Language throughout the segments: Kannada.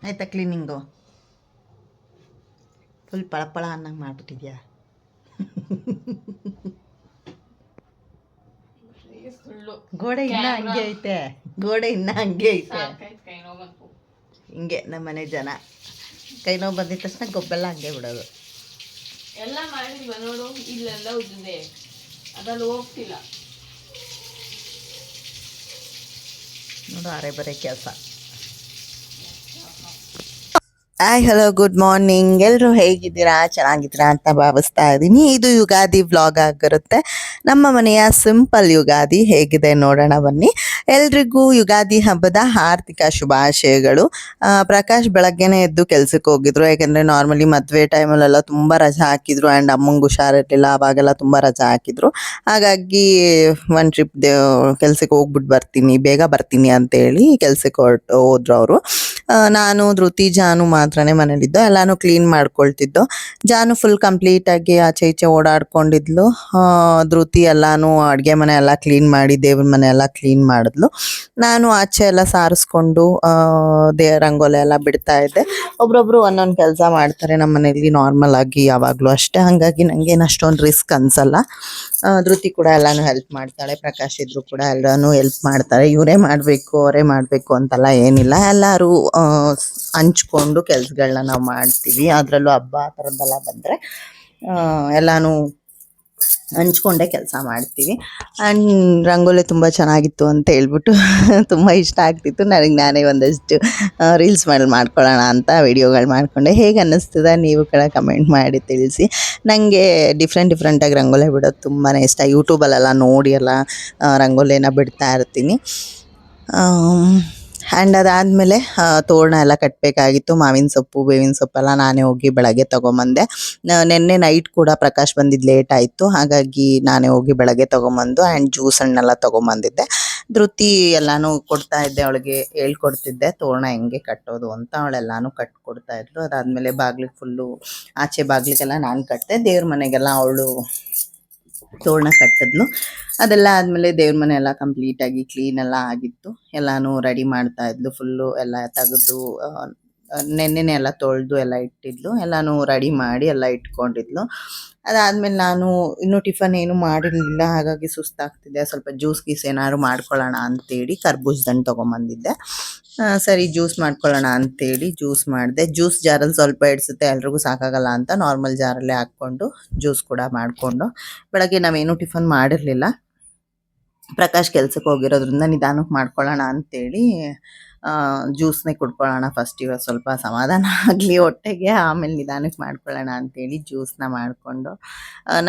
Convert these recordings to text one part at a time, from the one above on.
ಆಯ್ತಾ ಕ್ಲೀನಿಂಗು? ಫುಲ್ ಪಳಪಳ ಅನ್ನಂಗೆ ಮಾಡ್ಬಿಟ್ಟಿದ್ಯಾ? ಗೋಡೆ ಇನ್ನೂ ಹಂಗೆ ಐತೆ, ಗೋಡೆ ಇನ್ನೂ ಹಂಗೆ ಐತೆ. ಹಿಂಗೆ ನಮ್ಮ ಮನೆ ಜನ ಕೈ ನೋವು ಬಂದಿದ ತಕ್ಷಣ ಗೊಬ್ಬೆಲ್ಲ ಹಂಗೆ ಬಿಡೋದು. ಎಲ್ಲ ಮಾಡಿಲ್ವ ನೋಡು, ಇಲ್ಲೆಲ್ಲ ಉದ್ದಿದೆ, ಅದ್ರಲ್ಲಿ ಹೋಗ್ತಿಲ್ಲ ನೋಡು, ಅರೆ ಬರೆ ಕೆಲಸ. Hi hello good morning. ಎಲ್ಲರೂ ಹೇಗಿದ್ದೀರಾ? ಚೆನ್ನಾಗಿದ್ದೀರಾ ಅಂತ ಭಾವಿಸ್ತಾ ಇದ್ದೀನಿ. ಇದು ಯುಗಾದಿ ವ್ಲಾಗ್ ಆಗಿರುತ್ತೆ. ನಮ್ಮ ಮನೆಯ ಸಿಂಪಲ್ ಯುಗಾದಿ ಹೇಗಿದೆ ನೋಡೋಣ ಬನ್ನಿ. ಎಲ್ರಿಗೂ ಯುಗಾದಿ ಹಬ್ಬದ ಆರ್ಥಿಕ ಶುಭಾಶಯಗಳು. ಪ್ರಕಾಶ್ ಬೆಳಗ್ಗೆನೇ ಎದ್ದು ಕೆಲ್ಸಕ್ಕೆ ಹೋಗಿದ್ರು. ಯಾಕೆಂದರೆ ನಾರ್ಮಲಿ ಮದುವೆ ಟೈಮಲ್ಲೆಲ್ಲ ತುಂಬ ರಜಾ ಹಾಕಿದ್ರು. ಆ್ಯಂಡ್ ಅಮ್ಮಂಗೆ ಹುಷಾರಿರಲಿಲ್ಲ, ಅವಾಗೆಲ್ಲ ತುಂಬ ರಜಾ ಹಾಕಿದ್ರು. ಹಾಗಾಗಿ ಒನ್ ಟ್ರಿಪ್ ಕೆಲ್ಸಕ್ಕೆ ಹೋಗ್ಬಿಟ್ಟು ಬರ್ತೀನಿ, ಬೇಗ ಬರ್ತೀನಿ ಅಂತೇಳಿ ಕೆಲ್ಸಕ್ಕೆ ಹೋದ್ರು ಅವರು. ನಾನು ಧೃತಿ ಜಾನು ಮಾತ್ರನೇ ಮನೇಲಿದ್ದು. ಎಲ್ಲಾನು ಕ್ಲೀನ್ ಮಾಡ್ಕೊಳ್ತಿದ್ದು. ಜಾನು ಫುಲ್ ಕಂಪ್ಲೀಟಾಗಿ ಆಚೆ ಈಚೆ ಓಡಾಡ್ಕೊಂಡಿದ್ಲು. ಧೃತಿ ಎಲ್ಲಾನು ಅಡುಗೆ ಮನೆ ಎಲ್ಲ ಕ್ಲೀನ್ ಮಾಡಿ ದೇವ್ರ ಮನೆ ಎಲ್ಲ ಕ್ಲೀನ್ ಮಾಡಿದ್ಲು. ನಾನು ಆಚೆ ಎಲ್ಲ ಸಾರಿಸ್ಕೊಂಡು ರಂಗೋಲಿ ಎಲ್ಲ ಬಿಡ್ತಾ ಇದ್ದೆ. ಒಬ್ರೊಬ್ರು ಒಂದೊಂದು ಕೆಲಸ ಮಾಡ್ತಾರೆ ನಮ್ಮ ಮನೇಲಿ, ನಾರ್ಮಲ್ ಆಗಿ ಯಾವಾಗಲೂ ಅಷ್ಟೇ. ಹಾಗಾಗಿ ನನಗೇನು ಅಷ್ಟೊಂದು ರಿಸ್ಕ್ ಅನ್ಸಲ್ಲ. ಧೃತಿ ಕೂಡ ಎಲ್ಲಾನು ಹೆಲ್ಪ್ ಮಾಡ್ತಾಳೆ. ಪ್ರಕಾಶ್ ಇದ್ರು ಕೂಡ ಎಲ್ಲಾನು ಹೆಲ್ಪ್ ಮಾಡ್ತಾರೆ. ಇವರೇ ಮಾಡಬೇಕು ಅವರೇ ಮಾಡಬೇಕು ಅಂತೆಲ್ಲ ಏನಿಲ್ಲ, ಎಲ್ಲರೂ ಹಂಚ್ಕೊಂಡು ಕೆಲ್ಸಗಳನ್ನ ನಾವು ಮಾಡ್ತೀವಿ. ಅದರಲ್ಲೂ ಹಬ್ಬ ಆ ಥರದ್ದೆಲ್ಲ ಬಂದರೆ ಎಲ್ಲಾನು ಹಂಚ್ಕೊಂಡೇ ಕೆಲಸ ಮಾಡ್ತೀವಿ. ಆ್ಯಂಡ್ ರಂಗೋಲಿ ತುಂಬ ಚೆನ್ನಾಗಿತ್ತು ಅಂತ ಹೇಳ್ಬಿಟ್ಟು ತುಂಬ ಇಷ್ಟ ಆಗ್ತಿತ್ತು ನನಗೆ. ನಾನೇ ಒಂದಷ್ಟು ರೀಲ್ಸ್ ಮಾಡ್ಕೊಳ್ಳೋಣ ಅಂತ ವಿಡಿಯೋಗಳು ಮಾಡಿಕೊಂಡೆ. ಹೇಗೆ ಅನ್ನಿಸ್ತದೆ ನೀವು ಕೂಡ ಕಮೆಂಟ್ ಮಾಡಿ ತಿಳಿಸಿ. ನನಗೆ ಡಿಫ್ರೆಂಟಾಗಿ ರಂಗೋಲಿ ಬಿಡೋದು ತುಂಬಾ ಇಷ್ಟ. ಯೂಟ್ಯೂಬಲ್ಲೆಲ್ಲ ನೋಡಿ ಎಲ್ಲ ರಂಗೋಲಿನ ಬಿಡ್ತಾ ಇರ್ತೀನಿ. ಆ್ಯಂಡ್ ಅದಾದಮೇಲೆ ತೋರಣ ಎಲ್ಲ ಕಟ್ಟಬೇಕಾಗಿತ್ತು. ಮಾವಿನ ಸೊಪ್ಪು ಬೇವಿನ ಸೊಪ್ಪೆಲ್ಲ ನಾನೇ ಹೋಗಿ ಬೆಳಗ್ಗೆ ತೊಗೊಂಬಂದೆ. ನಿನ್ನೆ ನೈಟ್ ಕೂಡ ಪ್ರಕಾಶ್ ಬಂದಿದ್ದು ಲೇಟ್ ಆಯಿತು. ಹಾಗಾಗಿ ನಾನೇ ಹೋಗಿ ಬೆಳಗ್ಗೆ ತೊಗೊಂಬಂದು ಆ್ಯಂಡ್ ಜ್ಯೂಸ್ ಹಣ್ಣೆಲ್ಲ ತೊಗೊಂಬಂದಿದ್ದೆ. ಧೃತಿ ಎಲ್ಲನೂ ಕೊಡ್ತಾ ಇದ್ದೆ, ಅವಳಿಗೆ ಹೇಳ್ಕೊಡ್ತಿದ್ದೆ ತೋರಣ ಹೆಂಗೆ ಕಟ್ಟೋದು ಅಂತ. ಅವಳೆಲ್ಲಾನು ಕಟ್ಕೊಡ್ತಾ ಇದ್ಲು. ಅದಾದಮೇಲೆ ಬಾಗಿಲಿಗೆ ಫುಲ್ಲು ಆಚೆ ಬಾಗಿಲಿಗೆಲ್ಲ ನಾನು ಕಟ್ಟಿದೆ. ದೇವ್ರ ಮನೆಗೆಲ್ಲ ಅವಳು ತೋರಣ ಕಟ್ಟಿದ್ಲು. ಅದೆಲ್ಲ ಆದಮೇಲೆ ದೇವ್ರ ಮನೆ ಎಲ್ಲ ಕಂಪ್ಲೀಟಾಗಿ ಕ್ಲೀನೆಲ್ಲ ಆಗಿತ್ತು. ಎಲ್ಲನೂ ರೆಡಿ ಮಾಡ್ತಾ ಇದ್ಲು. ಫುಲ್ಲು ಎಲ್ಲ ತೆಗೆದು ನೆನ್ನೆನೇ ಎಲ್ಲ ತೊಳೆದು ಎಲ್ಲ ಇಟ್ಟಿದ್ಲು. ಎಲ್ಲನೂ ರೆಡಿ ಮಾಡಿ ಎಲ್ಲ ಇಟ್ಕೊಂಡಿದ್ಲು. ಅದಾದಮೇಲೆ ನಾನು ಇನ್ನೂ ಟಿಫನ್ ಏನು ಮಾಡಿರಲಿಲ್ಲ. ಹಾಗಾಗಿ ಸುಸ್ತಾಗ್ತಿದ್ದೆ. ಸ್ವಲ್ಪ ಜ್ಯೂಸ್ ಗೀಸ್ ಏನಾದ್ರು ಮಾಡ್ಕೊಳ್ಳೋಣ ಅಂತೇಳಿ ಕರ್ಬೂಜದಣ್ಣು ತೊಗೊಂಬಂದಿದ್ದೆ. ಸರಿ ಜ್ಯೂಸ್ ಮಾಡ್ಕೊಳ್ಳೋಣ ಅಂತೇಳಿ ಜ್ಯೂಸ್ ಮಾಡಿದೆ. ಜ್ಯೂಸ್ ಜಾರಲ್ಲಿ ಸ್ವಲ್ಪ ಇಡಿಸುತ್ತೆ, ಎಲ್ರಿಗೂ ಸಾಕಾಗಲ್ಲ ಅಂತ ನಾರ್ಮಲ್ ಜಾರಲ್ಲೇ ಹಾಕ್ಕೊಂಡು ಜ್ಯೂಸ್ ಕೂಡ ಮಾಡಿಕೊಂಡು. ಬೆಳಗ್ಗೆ ನಾವೇನು ಟಿಫನ್ ಮಾಡಿರಲಿಲ್ಲ. ಪ್ರಕಾಶ್ ಕೆಲ್ಸಕ್ಕೆ ಹೋಗಿರೋದ್ರಿಂದ ನಿಧಾನಕ್ಕೆ ಮಾಡ್ಕೊಳ್ಳೋಣ ಅಂತೇಳಿ ಜ್ಯೂಸ್ನೇ ಕುಡ್ಕೊಳ್ಳೋಣ ಫಸ್ಟ್, ಇವತ್ತು ಸ್ವಲ್ಪ ಸಮಾಧಾನ ಆಗಲಿ ಹೊಟ್ಟೆಗೆ, ಆಮೇಲೆ ನಿಧಾನಕ್ಕೆ ಮಾಡ್ಕೊಳ್ಳೋಣ ಅಂತೇಳಿ ಜ್ಯೂಸನ್ನ ಮಾಡಿಕೊಂಡು.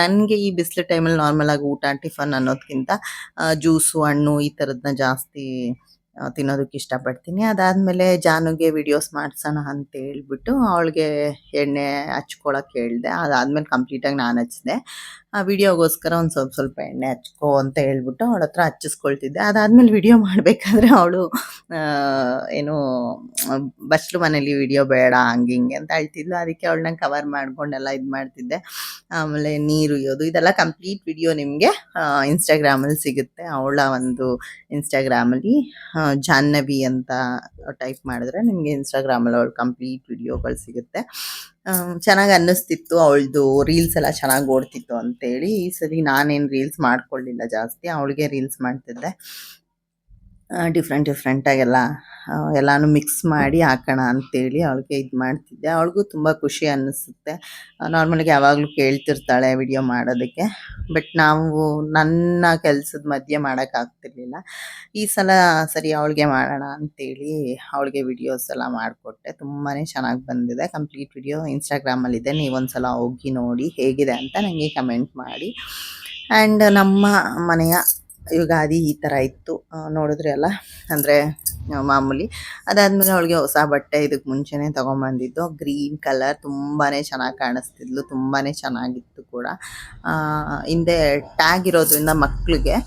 ನನಗೆ ಈ ಬಿಸಿಲು ಟೈಮಲ್ಲಿ ನಾರ್ಮಲಾಗಿ ಊಟ ಟಿಫನ್ ಅನ್ನೋದಕ್ಕಿಂತ ಜ್ಯೂಸು ಹಣ್ಣು ಈ ಥರದನ್ನ ಜಾಸ್ತಿ ತಿನ್ನೋದಕ್ಕೆ ಇಷ್ಟಪಡ್ತೀನಿ. ಅದಾದಮೇಲೆ ಜಾನುಗೆ ವಿಡಿಯೋಸ್ ಮಾಡಿಸೋಣ ಅಂತ ಹೇಳ್ಬಿಟ್ಟು ಅವಳಿಗೆ ಎಣ್ಣೆ ಹಚ್ಕೊಳಕ್ಕೆ ಹೇಳಿದೆ. ಅದಾದಮೇಲೆ ಕಂಪ್ಲೀಟಾಗಿ ನಾನು ಹಚ್ಚಿದೆ. ಆ ವಿಡಿಯೋಗೋಸ್ಕರ ಒಂದು ಸ್ವಲ್ಪ ಎಣ್ಣೆ ಹಚ್ಕೋ ಅಂತ ಹೇಳ್ಬಿಟ್ಟು ಅವಳ ಹತ್ರ ಹಚ್ಚಿಸ್ಕೊಳ್ತಿದ್ದೆ. ಅದಾದಮೇಲೆ ವಿಡಿಯೋ ಮಾಡಬೇಕಾದ್ರೆ ಅವಳು ಏನು ಬಸ್ಲು ಮನೇಲಿ ವಿಡಿಯೋ ಬೇಡ ಹಂಗೆ ಹಿಂಗೆ ಅಂತ ಹೇಳ್ತಿದ್ಲು. ಅದಕ್ಕೆ ಅವಳನ್ನ ಕವರ್ ಮಾಡ್ಕೊಂಡೆಲ್ಲ ಇದು ಮಾಡ್ತಿದ್ದೆ. ಆಮೇಲೆ ನೀರು ಇಯೋದು ಇದೆಲ್ಲ ಕಂಪ್ಲೀಟ್ ವಿಡಿಯೋ ನಿಮಗೆ ಇನ್ಸ್ಟಾಗ್ರಾಮಲ್ಲಿ ಸಿಗುತ್ತೆ. ಅವಳ ಒಂದು ಇನ್ಸ್ಟಾಗ್ರಾಮಲ್ಲಿ ಜಾಹ್ನವಿ ಅಂತ ಟೈಪ್ ಮಾಡಿದ್ರೆ ನಿಮಗೆ ಇನ್ಸ್ಟಾಗ್ರಾಮಲ್ಲಿ ಅವಳು ಕಂಪ್ಲೀಟ್ ವಿಡಿಯೋಗಳು ಸಿಗುತ್ತೆ. ಚೆನ್ನಾಗಿ ಅನ್ನಿಸ್ತಿತ್ತು. ಅವಳದು ರೀಲ್ಸ್ ಎಲ್ಲ ಚೆನ್ನಾಗಿ ಓಡ್ತಿತ್ತು ಅಂತೇಳಿ ಈ ಸರಿ ನಾನೇನು ರೀಲ್ಸ್ ಮಾಡ್ಕೊಳ್ಳಿಲ್ಲ ಜಾಸ್ತಿ, ಅವಳಿಗೆ ರೀಲ್ಸ್ ಮಾಡ್ತಿದ್ದೆ. ಡಿಫ್ರೆಂಟಾಗೆಲ್ಲ ಎಲ್ಲನೂ ಮಿಕ್ಸ್ ಮಾಡಿ ಹಾಕೋಣ ಅಂತೇಳಿ ಅವಳಿಗೆ ಇದು ಮಾಡ್ತಿದ್ದೆ. ಅವಳಿಗೂ ತುಂಬ ಖುಷಿ ಅನ್ನಿಸುತ್ತೆ. ನಾರ್ಮಲಾಗಿ ಯಾವಾಗಲೂ ಕೇಳ್ತಿರ್ತಾಳೆ ವಿಡಿಯೋ ಮಾಡೋದಕ್ಕೆ. ಬಟ್ ನಾವು ನನ್ನ ಕೆಲಸದ ಮಧ್ಯೆ ಮಾಡೋಕ್ಕಾಗ್ತಿರ್ಲಿಲ್ಲ. ಈ ಸಲ ಸರಿ ಅವಳಿಗೆ ಮಾಡೋಣ ಅಂತೇಳಿ ಅವಳಿಗೆ ವಿಡಿಯೋಸ್ ಎಲ್ಲ ಮಾಡಿಕೊಟ್ಟೆ. ತುಂಬಾ ಚೆನ್ನಾಗಿ ಬಂದಿದೆ. ಕಂಪ್ಲೀಟ್ ವಿಡಿಯೋ ಇನ್ಸ್ಟಾಗ್ರಾಮಲ್ಲಿದೆ, ನೀವೊಂದು ಸಲ ಹೋಗಿ ನೋಡಿ ಹೇಗಿದೆ ಅಂತ ನನಗೆ ಕಮೆಂಟ್ ಮಾಡಿ. ಆ್ಯಂಡ್ ನಮ್ಮ ಮನೆಯ ಯುಗಾದಿ ಈ ಥರ ಇತ್ತು, ನೋಡಿದ್ರಿ ಅಲ್ಲ. ಅಂದರೆ ಮಾಮೂಲಿ. ಅದಾದಮೇಲೆ ಅವಳಿಗೆ ಹೊಸ ಬಟ್ಟೆ ಇದಕ್ಕೆ ಮುಂಚೆನೇ ತೊಗೊಂಬಂದಿದ್ದು ಗ್ರೀನ್ ಕಲರ್. ತುಂಬಾ ಚೆನ್ನಾಗಿ ಕಾಣಿಸ್ತಿದ್ಲು, ತುಂಬಾ ಚೆನ್ನಾಗಿತ್ತು ಕೂಡ. ಹಿಂದೆ ಟ್ಯಾಗ್ ಇರೋದ್ರಿಂದ ಮಕ್ಕಳಿಗೆ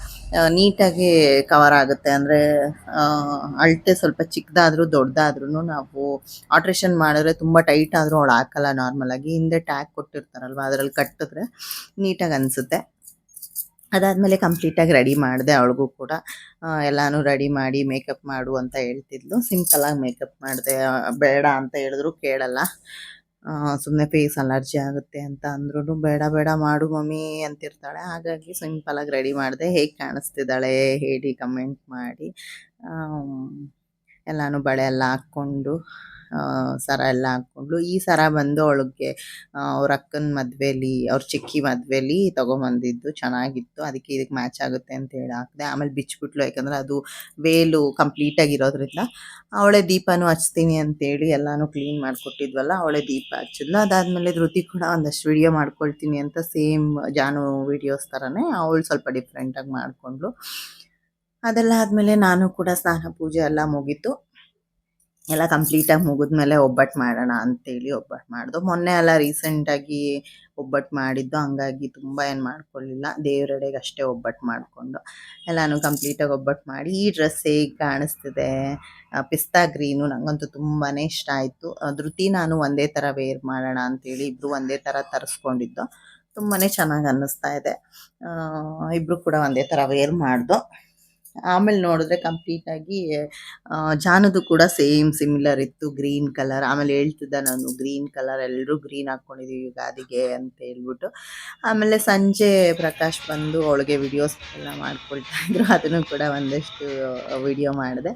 ನೀಟಾಗಿ ಕವರ್ ಆಗುತ್ತೆ. ಅಂದರೆ ಅಳತೆ ಸ್ವಲ್ಪ ಚಿಕ್ಕದಾದರೂ ದೊಡ್ಡದಾದ್ರೂ ನಾವು ಆಲ್ಟ್ರೇಷನ್ ಮಾಡಿದ್ರೆ ತುಂಬ ಟೈಟ್ ಆದರೂ ಅವಳು ಹಾಕಲ್ಲ. ನಾರ್ಮಲಾಗಿ ಹಿಂದೆ ಟ್ಯಾಗ್ ಕೊಟ್ಟಿರ್ತಾರಲ್ವ ಅದರಲ್ಲಿ ಕಟ್ಟಿದ್ರೆ ನೀಟಾಗಿ ಅನಿಸುತ್ತೆ. ಅದಾದಮೇಲೆ ಕಂಪ್ಲೀಟಾಗಿ ರೆಡಿ ಮಾಡಿದೆ ಅವಳಿಗೂ ಕೂಡ. ಎಲ್ಲಾನು ರೆಡಿ ಮಾಡಿ ಮೇಕಪ್ ಮಾಡು ಅಂತ ಹೇಳ್ತಿದ್ಲು. ಸಿಂಪಲಾಗಿ ಮೇಕಪ್ ಮಾಡಿದೆ. ಬೇಡ ಅಂತ ಹೇಳಿದ್ರು ಕೇಳಲ್ಲ. ಸುಮ್ಮನೆ ಫೇಸ್ ಅಲರ್ಜಿ ಆಗುತ್ತೆ ಅಂತ ಅಂದ್ರೂ ಬೇಡ ಬೇಡ ಮಾಡು ಮಮ್ಮಿ ಅಂತಿರ್ತಾಳೆ. ಹಾಗಾಗಿ ಸಿಂಪಲಾಗಿ ರೆಡಿ ಮಾಡಿದೆ. ಹೇಗೆ ಕಾಣಿಸ್ತಿದ್ದಾಳೆ ಹೇಳಿ ಕಮೆಂಟ್ ಮಾಡಿ. ಆಮ್, ಎಲ್ಲಾನು ಬಳೆ ಎಲ್ಲ ಹಾಕ್ಕೊಂಡು ಸರ ಎಲ್ಲ ಹಾಕ್ಕೊಂಡ್ಳು. ಈ ಸರ ಬಂದು ಅವಳಿಗೆ ಅವ್ರ ಅಕ್ಕನ ಮದುವೆಲಿ, ಅವ್ರ ಚಿಕ್ಕಿ ಮದುವೆಲಿ ತೊಗೊಂಬಂದಿದ್ದು ಚೆನ್ನಾಗಿತ್ತು. ಅದಕ್ಕೆ ಇದಕ್ಕೆ ಮ್ಯಾಚ್ ಆಗುತ್ತೆ ಅಂತ ಹೇಳಿ ಹಾಕಿದೆ. ಆಮೇಲೆ ಬಿಚ್ಬಿಟ್ಲು, ಯಾಕಂದರೆ ಅದು ವೇಲು ಕಂಪ್ಲೀಟಾಗಿರೋದ್ರಿಂದ. ಅವಳೇ ದೀಪನೂ ಹಚ್ತೀನಿ ಅಂತೇಳಿ ಎಲ್ಲಾನು ಕ್ಲೀನ್ ಮಾಡಿಕೊಟ್ಟಿದ್ವಲ್ಲ, ಅವಳೇ ದೀಪ ಹಚ್ಚಿದ್ಲು. ಅದಾದಮೇಲೆ ಧೃತಿ ಕೂಡ ಒಂದಷ್ಟು ವಿಡಿಯೋ ಮಾಡ್ಕೊಳ್ತೀನಿ ಅಂತ ಸೇಮ್ ಜಾನು ವಿಡಿಯೋಸ್ ಥರನೇ ಅವಳು ಸ್ವಲ್ಪ ಡಿಫ್ರೆಂಟಾಗಿ ಮಾಡಿಕೊಂಡ್ಳು. ಅದೆಲ್ಲ ಆದಮೇಲೆ ನಾನು ಕೂಡ ಸ್ನಾನ ಪೂಜೆ ಎಲ್ಲ ಮುಗೀತು. ಎಲ್ಲ ಕಂಪ್ಲೀಟಾಗಿ ಮುಗಿದ್ಮೇಲೆ ಒಬ್ಬಟ್ಟು ಮಾಡೋಣ ಅಂತೇಳಿ ಒಬ್ಬಟ್ಟು ಮಾಡಿದ್ದು. ಮೊನ್ನೆ ಎಲ್ಲ ರೀಸೆಂಟಾಗಿ ಒಬ್ಬಟ್ಟು ಮಾಡಿದ್ದು, ಹಂಗಾಗಿ ತುಂಬ ಏನು ಮಾಡ್ಕೊಳ್ಳಿಲ್ಲ. ದೇವರೆಡೆಗೆ ಅಷ್ಟೇ ಒಬ್ಬಟ್ಟು ಮಾಡಿಕೊಂಡು ಎಲ್ಲನೂ ಕಂಪ್ಲೀಟಾಗಿ ಒಬ್ಬಟ್ಟು ಮಾಡಿ. ಈ ಡ್ರೆಸ್ ಹೇಗೆ ಕಾಣಿಸ್ತಿದೆ, ಪಿಸ್ತಾ ಗ್ರೀನು, ನನಗಂತೂ ತುಂಬಾ ಇಷ್ಟ ಆಯಿತು. ಧೃತಿ ನಾನು ಒಂದೇ ಥರ ವೇರ್ ಮಾಡೋಣ ಅಂತೇಳಿ ಇಬ್ಬರು ಒಂದೇ ಥರ ತರಿಸ್ಕೊಂಡಿದ್ದು. ತುಂಬಾ ಚೆನ್ನಾಗಿ ಅನ್ನಿಸ್ತಾ ಇದೆ. ಇಬ್ಬರು ಕೂಡ ಒಂದೇ ಥರ ವೇರ್ ಮಾಡ್ದು. ಆಮೇಲೆ ನೋಡಿದ್ರೆ ಕಂಪ್ಲೀಟಾಗಿ ಜಾನುದು ಕೂಡ ಸೇಮ್ ಸಿಮಿಲರ್ ಇತ್ತು, ಗ್ರೀನ್ ಕಲರ್. ಆಮೇಲೆ ಹೇಳ್ತಿದ್ದೆ ನಾನು, ಗ್ರೀನ್ ಕಲರ್ ಎಲ್ಲರೂ ಗ್ರೀನ್ ಹಾಕ್ಕೊಂಡಿದ್ದೀವಿ ಯುಗಾದಿಗೆ ಅಂತ ಹೇಳ್ಬಿಟ್ಟು. ಆಮೇಲೆ ಸಂಜೆ ಪ್ರಕಾಶ್ ಬಂದು ಅವಳಿಗೆ ವಿಡಿಯೋಸ್ ಎಲ್ಲ ಮಾಡ್ಕೊಳ್ತಾ ಇದ್ರು. ಅದನ್ನು ಕೂಡ ಒಂದಷ್ಟು ವಿಡಿಯೋ ಮಾಡಿದೆ.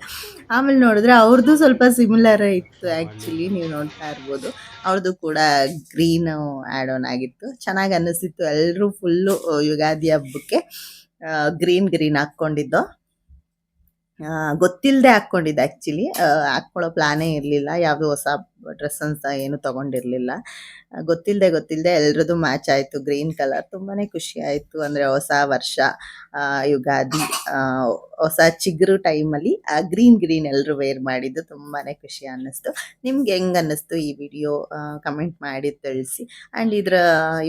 ಆಮೇಲೆ ನೋಡಿದ್ರೆ ಅವ್ರದ್ದು ಸ್ವಲ್ಪ ಸಿಮಿಲರೇ ಇತ್ತು. ಆ್ಯಕ್ಚುಲಿ ನೀವು ನೋಡ್ತಾ ಇರ್ಬೋದು, ಅವ್ರದ್ದು ಕೂಡ ಗ್ರೀನು ಆ್ಯಡ್ ಆನ್ ಆಗಿತ್ತು. ಚೆನ್ನಾಗಿ ಅನ್ನಿಸ್ತಿತ್ತು. ಎಲ್ಲರೂ ಫುಲ್ಲು ಯುಗಾದಿ ಹಬ್ಬಕ್ಕೆ ಗ್ರೀನ್ ಹಾಕ್ಕೊಂಡಿದ್ದು. ಗೊತ್ತಿಲ್ಲದೆ ಹಾಕ್ಕೊಂಡಿದ್ದೆ ಆ್ಯಕ್ಚುಲಿ. ಹಾಕ್ಕೊಳ್ಳೋ ಪ್ಲ್ಯಾನೇ ಇರಲಿಲ್ಲ. ಯಾವುದೂ ಹೊಸ ಡ್ರೆಸ್ಸನ್ನು ಏನು ತೊಗೊಂಡಿರಲಿಲ್ಲ. ಗೊತ್ತಿಲ್ಲದೆ ಎಲ್ರದ್ದು ಮ್ಯಾಚ್ ಆಯಿತು ಗ್ರೀನ್ ಕಲರ್. ತುಂಬಾ ಖುಷಿ ಆಯಿತು. ಅಂದರೆ ಹೊಸ ವರ್ಷ, ಯುಗಾದಿ, ಹೊಸ ಚಿಗುರು ಟೈಮಲ್ಲಿ ಗ್ರೀನ್ ಎಲ್ಲರೂ ವೇರ್ ಮಾಡಿದ್ದು ತುಂಬಾ ಖುಷಿ ಅನ್ನಿಸ್ತು. ನಿಮ್ಗೆ ಹೆಂಗೆ ಅನ್ನಿಸ್ತು ಈ ವಿಡಿಯೋ ಕಮೆಂಟ್ ಮಾಡಿ ತಿಳಿಸಿ. ಆ್ಯಂಡ್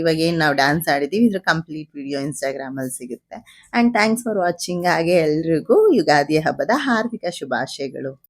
ಇವಾಗೇನು ನಾವು ಡ್ಯಾನ್ಸ್ ಆಡಿದ್ದೀವಿ, ಇದ್ರ ಕಂಪ್ಲೀಟ್ ವಿಡಿಯೋ ಇನ್ಸ್ಟಾಗ್ರಾಮಲ್ಲಿ ಸಿಗುತ್ತೆ. And thanks for watching. ಹಾಗೆ ಎಲ್ರಿಗೂ ಯುಗಾದಿ ಹಬ್ಬದ ಹಾರ್ದಿಕ ಶುಭಾಶಯಗಳು.